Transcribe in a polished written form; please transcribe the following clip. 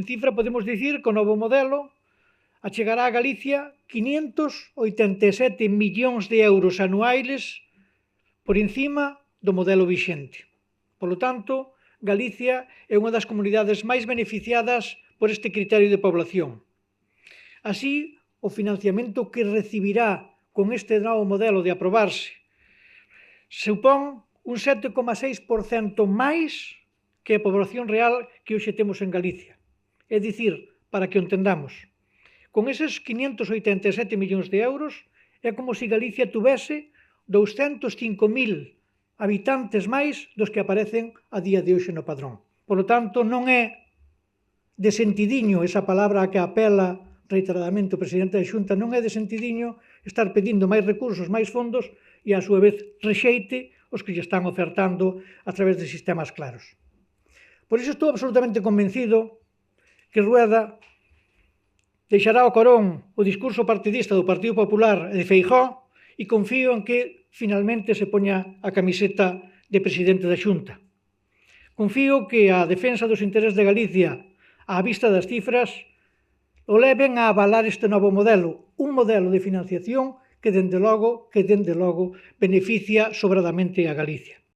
En cifra podemos dicir que o novo modelo achegará a Galicia 587 millóns de euros anuais por encima do modelo vixente. Polo tanto, Galicia é unha das comunidades máis beneficiadas por este criterio de población. Así, o financiamento que recibirá con este novo modelo de aprobarse supón un 7,6% máis que a población real que hoxe temos en Galicia. É dicir, para que o entendamos, con eses 587 millóns de euros é como se Galicia tuvese 205.000 habitantes máis dos que aparecen a día de hoxe no padrón. Por lo tanto, non é de sentidiño esa palabra a que apela reiteradamente o presidente da Xunta, non é de sentidiño estar pedindo máis recursos, máis fondos e, a súa vez, rexeite os que lle están ofertando a través de sistemas claros. Por iso estou absolutamente convencido que Rueda deixará ao carón o discurso partidista do Partido Popular e de Feijóo e confío en que finalmente se poña a camiseta de presidente da Xunta. Confío que a defensa dos intereses de Galicia á vista das cifras o leven a avalar este novo modelo, un modelo de financiación que, dende logo, beneficia sobradamente a Galicia.